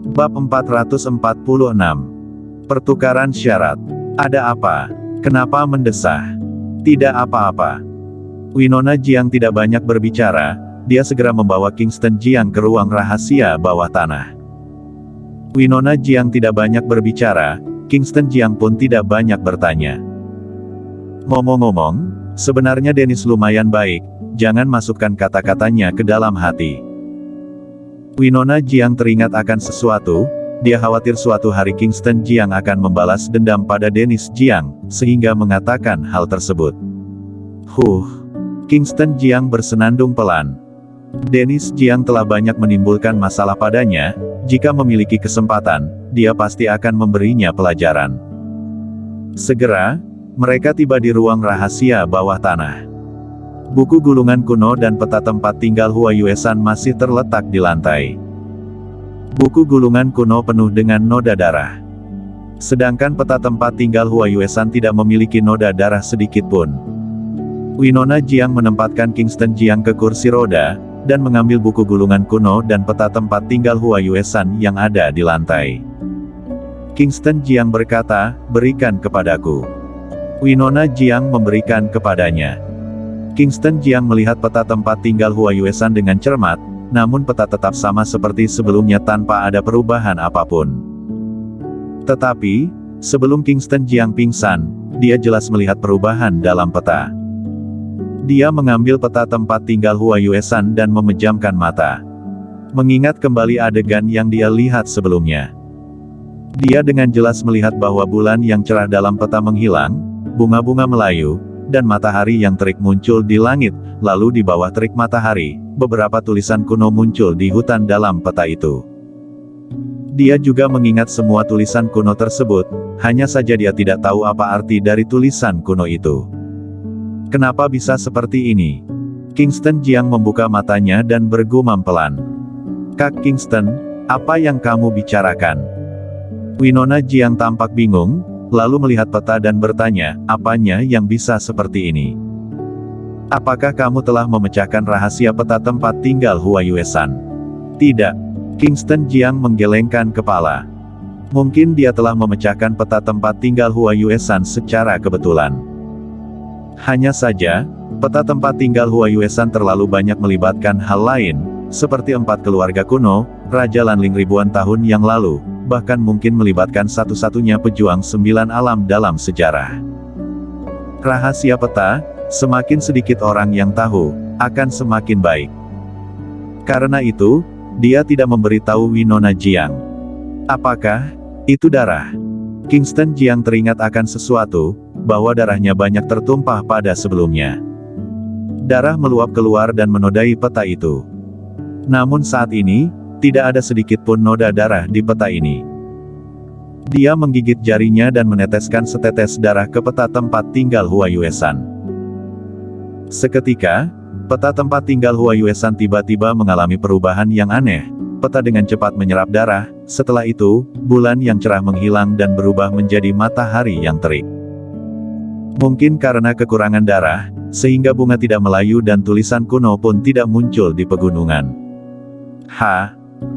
Bab 446. Pertukaran syarat. Ada apa? Kenapa mendesah? Tidak apa-apa. Winona Jiang tidak banyak berbicara, dia segera membawa Kingston Jiang ke ruang rahasia bawah tanah. Winona Jiang tidak banyak berbicara, Kingston Jiang pun tidak banyak bertanya. Ngomong-ngomong, sebenarnya Dennis lumayan baik, jangan masukkan kata-katanya ke dalam hati. Winona Jiang teringat akan sesuatu, dia khawatir suatu hari Kingston Jiang akan membalas dendam pada Dennis Jiang, sehingga mengatakan hal tersebut. Kingston Jiang bersenandung pelan. Dennis Jiang telah banyak menimbulkan masalah padanya, jika memiliki kesempatan, dia pasti akan memberinya pelajaran. Segera, mereka tiba di ruang rahasia bawah tanah. Buku gulungan kuno dan peta tempat tinggal Hua Yuesan masih terletak di lantai. Buku gulungan kuno penuh dengan noda darah. Sedangkan peta tempat tinggal Hua Yuesan tidak memiliki noda darah sedikit pun. Winona Jiang menempatkan Kingston Jiang ke kursi roda, dan mengambil buku gulungan kuno dan peta tempat tinggal Hua Yuesan yang ada di lantai. Kingston Jiang berkata, "Berikan kepadaku." Winona Jiang memberikan kepadanya. Kingston Jiang melihat peta tempat tinggal Hua Yuesan dengan cermat, namun peta tetap sama seperti sebelumnya tanpa ada perubahan apapun. Tetapi, sebelum Kingston Jiang pingsan, dia jelas melihat perubahan dalam peta. Dia mengambil peta tempat tinggal Hua Yuesan dan memejamkan mata. Mengingat kembali adegan yang dia lihat sebelumnya. Dia dengan jelas melihat bahwa bulan yang cerah dalam peta menghilang, bunga-bunga melayu, dan matahari yang terik muncul di langit, lalu di bawah terik matahari, beberapa tulisan kuno muncul di hutan dalam peta itu. Dia juga mengingat semua tulisan kuno tersebut, hanya saja dia tidak tahu apa arti dari tulisan kuno itu. Kenapa bisa seperti ini? Kingston Jiang membuka matanya dan bergumam pelan. "Kak Kingston, apa yang kamu bicarakan?" Winona Jiang tampak bingung, lalu melihat peta dan bertanya, "Apanya yang bisa seperti ini? Apakah kamu telah memecahkan rahasia peta tempat tinggal Hua Yuesan?" "Tidak." Kingston Jiang menggelengkan kepala. Mungkin dia telah memecahkan peta tempat tinggal Hua Yuesan secara kebetulan. Hanya saja, peta tempat tinggal Hua Yuesan terlalu banyak melibatkan hal lain, seperti 4 keluarga kuno, Raja Lanling ribuan tahun yang lalu, bahkan mungkin melibatkan satu-satunya pejuang 9 alam dalam sejarah. Rahasia peta, semakin sedikit orang yang tahu, akan semakin baik. Karena itu, dia tidak memberitahu Winona Jiang. Apakah itu darah? Kingston Jiang teringat akan sesuatu, bahwa darahnya banyak tertumpah pada sebelumnya. Darah meluap keluar dan menodai peta itu. Namun saat ini, tidak ada sedikit pun noda darah di peta ini. Dia menggigit jarinya dan meneteskan setetes darah ke peta tempat tinggal Hua Yuesan. Seketika, peta tempat tinggal Hua Yuesan tiba-tiba mengalami perubahan yang aneh. Peta dengan cepat menyerap darah, setelah itu, bulan yang cerah menghilang dan berubah menjadi matahari yang terik. Mungkin karena kekurangan darah, sehingga bunga tidak melayu dan tulisan kuno pun tidak muncul di pegunungan.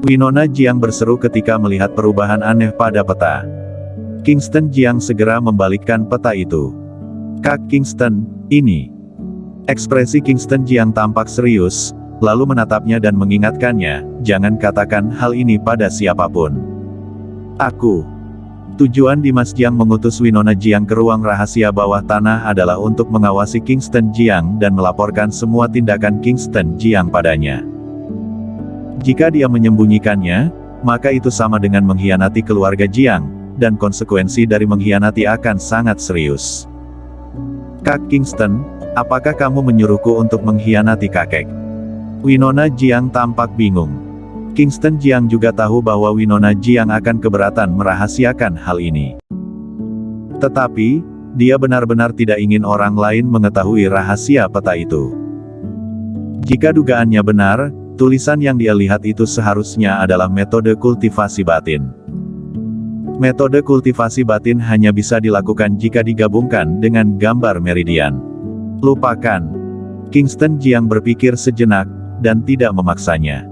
Winona Jiang berseru ketika melihat perubahan aneh pada peta. Kingston Jiang segera membalikkan peta itu. "Kak Kingston, ini." Ekspresi Kingston Jiang tampak serius, lalu menatapnya dan mengingatkannya, "Jangan katakan hal ini pada siapapun." Tujuan Dimas Jiang mengutus Winona Jiang ke ruang rahasia bawah tanah adalah untuk mengawasi Kingston Jiang dan melaporkan semua tindakan Kingston Jiang padanya. Jika dia menyembunyikannya, maka itu sama dengan mengkhianati keluarga Jiang, dan konsekuensi dari mengkhianati akan sangat serius. "Kak Kingston, apakah kamu menyuruhku untuk mengkhianati kakek?" Winona Jiang tampak bingung. Kingston Jiang juga tahu bahwa Winona Jiang akan keberatan merahasiakan hal ini. Tetapi, dia benar-benar tidak ingin orang lain mengetahui rahasia peta itu. Jika dugaannya benar, tulisan yang dia lihat itu seharusnya adalah metode kultivasi batin. Metode kultivasi batin hanya bisa dilakukan jika digabungkan dengan gambar meridian. "Lupakan." Kingston Jiang berpikir sejenak, dan tidak memaksanya.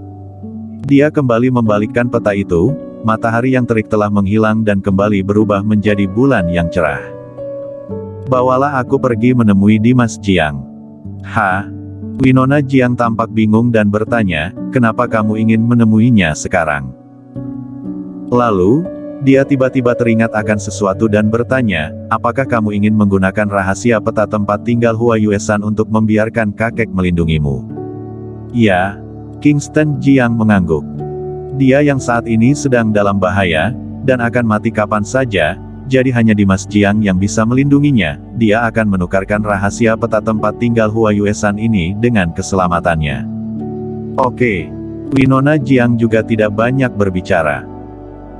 Dia kembali membalikkan peta itu, matahari yang terik telah menghilang dan kembali berubah menjadi bulan yang cerah. Bawalah aku pergi menemui Dimas Jiang. Winona Jiang tampak bingung dan bertanya, kenapa kamu ingin menemuinya sekarang? Lalu, dia tiba-tiba teringat akan sesuatu dan bertanya, apakah kamu ingin menggunakan rahasia peta tempat tinggal Hua Yuesan untuk membiarkan kakek melindungimu? Ya, Kingston Jiang mengangguk. Dia yang saat ini sedang dalam bahaya, dan akan mati kapan saja, jadi hanya Dimas Jiang yang bisa melindunginya. Dia akan menukarkan rahasia peta tempat tinggal Hua Yuesan ini dengan keselamatannya. Oke. Winona Jiang juga tidak banyak berbicara.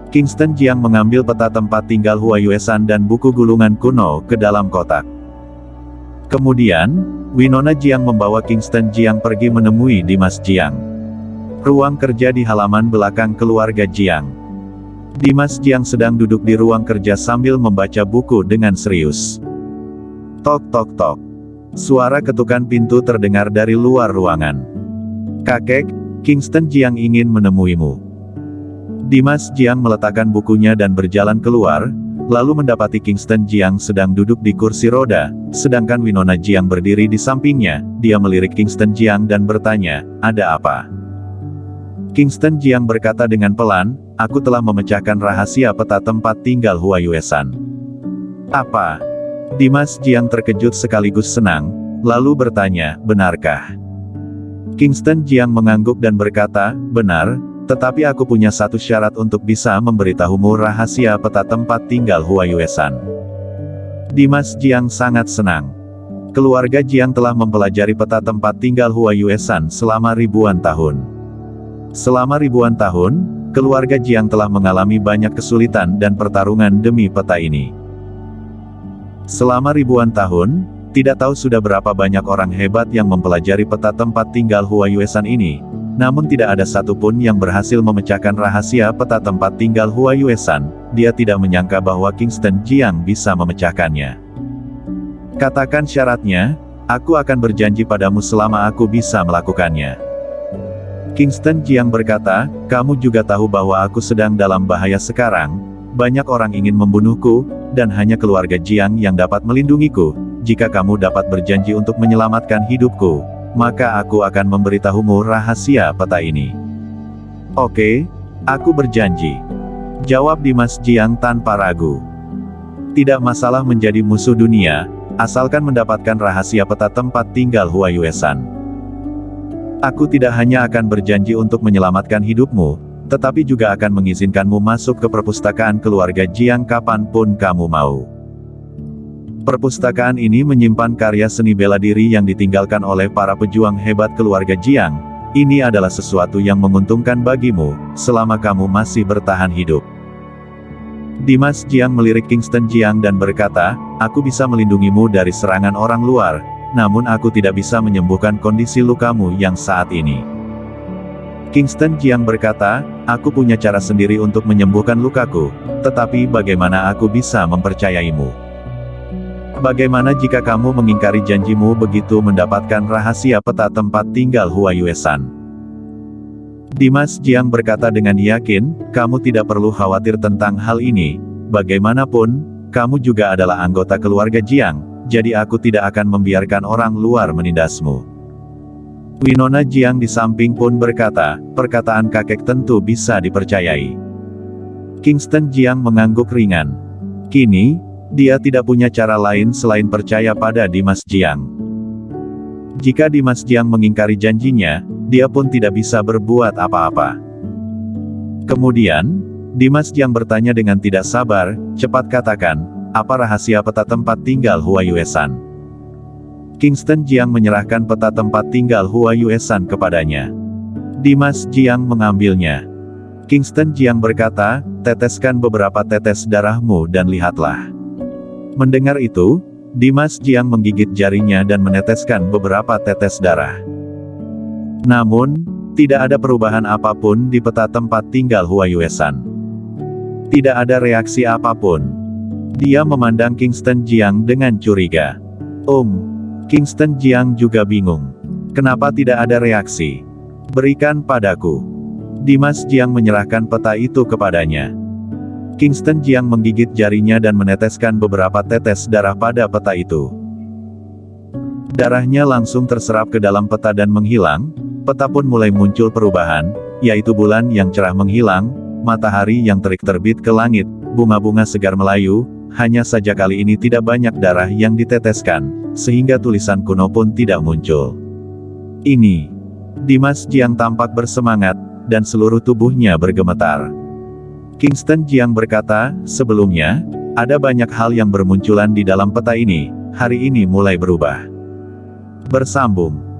Kingston Jiang mengambil peta tempat tinggal Hua Yuesan dan buku gulungan kuno ke dalam kotak. Kemudian, Winona Jiang membawa Kingston Jiang pergi menemui Dimas Jiang. Ruang kerja di halaman belakang keluarga Jiang. Dimas Jiang sedang duduk di ruang kerja sambil membaca buku dengan serius. Tok tok tok. Suara ketukan pintu terdengar dari luar ruangan. Kakek, Kingston Jiang ingin menemuimu. Dimas Jiang meletakkan bukunya dan berjalan keluar, lalu mendapati Kingston Jiang sedang duduk di kursi roda, sedangkan Winona Jiang berdiri di sampingnya. Dia melirik Kingston Jiang dan bertanya, ada apa? Kingston Jiang berkata dengan pelan, aku telah memecahkan rahasia peta tempat tinggal Hua Yuesan. Apa? Dimas Jiang terkejut sekaligus senang, lalu bertanya, benarkah? Kingston Jiang mengangguk dan berkata, benar, tetapi aku punya satu syarat untuk bisa memberitahumu rahasia peta tempat tinggal Hua Yuesan. Dimas Jiang sangat senang. Keluarga Jiang telah mempelajari peta tempat tinggal Hua Yuesan selama ribuan tahun. Selama ribuan tahun, keluarga Jiang telah mengalami banyak kesulitan dan pertarungan demi peta ini. Selama ribuan tahun, tidak tahu sudah berapa banyak orang hebat yang mempelajari peta tempat tinggal Hua Yuesan ini, namun tidak ada satupun yang berhasil memecahkan rahasia peta tempat tinggal Hua Yuesan. Dia tidak menyangka bahwa Kingston Jiang bisa memecahkannya. Katakan syaratnya, aku akan berjanji padamu selama aku bisa melakukannya. Kingston Jiang berkata, kamu juga tahu bahwa aku sedang dalam bahaya sekarang, banyak orang ingin membunuhku, dan hanya keluarga Jiang yang dapat melindungiku. Jika kamu dapat berjanji untuk menyelamatkan hidupku, maka aku akan memberitahumu rahasia peta ini. Oke, aku berjanji. Jawab Dimas Jiang tanpa ragu. Tidak masalah menjadi musuh dunia, asalkan mendapatkan rahasia peta tempat tinggal Hua Yuesan. Aku tidak hanya akan berjanji untuk menyelamatkan hidupmu, tetapi juga akan mengizinkanmu masuk ke perpustakaan keluarga Jiang kapanpun kamu mau. Perpustakaan ini menyimpan karya seni bela diri yang ditinggalkan oleh para pejuang hebat keluarga Jiang. Ini adalah sesuatu yang menguntungkan bagimu, selama kamu masih bertahan hidup. Dimas Jiang melirik Kingston Jiang dan berkata, aku bisa melindungimu dari serangan orang luar, namun aku tidak bisa menyembuhkan kondisi lukamu yang saat ini. Kingston Jiang berkata, aku punya cara sendiri untuk menyembuhkan lukaku, tetapi bagaimana aku bisa mempercayaimu? Bagaimana jika kamu mengingkari janjimu begitu mendapatkan rahasia peta tempat tinggal Hua Yuesan? Dimas Jiang berkata dengan yakin, kamu tidak perlu khawatir tentang hal ini, bagaimanapun, kamu juga adalah anggota keluarga Jiang. Jadi aku tidak akan membiarkan orang luar menindasmu. Winona Jiang di samping pun berkata, perkataan kakek tentu bisa dipercayai. Kingston Jiang mengangguk ringan. Kini, dia tidak punya cara lain selain percaya pada Dimas Jiang. Jika Dimas Jiang mengingkari janjinya, dia pun tidak bisa berbuat apa-apa. Kemudian, Dimas Jiang bertanya dengan tidak sabar, cepat katakan, apa rahasia peta tempat tinggal Hua Yuesan? Kingston Jiang menyerahkan peta tempat tinggal Hua Yuesan kepadanya. Dimas Jiang mengambilnya. Kingston Jiang berkata, teteskan beberapa tetes darahmu dan lihatlah. Mendengar itu, Dimas Jiang menggigit jarinya dan meneteskan beberapa tetes darah. Namun, tidak ada perubahan apapun di peta tempat tinggal Hua Yuesan. Tidak ada reaksi apapun. Dia memandang Kingston Jiang dengan curiga. Kingston Jiang juga bingung. Kenapa tidak ada reaksi? Berikan padaku. Dimas Jiang menyerahkan peta itu kepadanya. Kingston Jiang menggigit jarinya dan meneteskan beberapa tetes darah pada peta itu. Darahnya langsung terserap ke dalam peta dan menghilang. Peta pun mulai muncul perubahan, yaitu bulan yang cerah menghilang, matahari yang terik terbit ke langit, bunga-bunga segar melayu. Hanya saja kali ini tidak banyak darah yang diteteskan, sehingga tulisan kuno pun tidak muncul. Ini. Dimas Jiang tampak bersemangat, dan seluruh tubuhnya bergemetar. Kingston Jiang berkata, sebelumnya, ada banyak hal yang bermunculan di dalam peta ini, hari ini mulai berubah. Bersambung.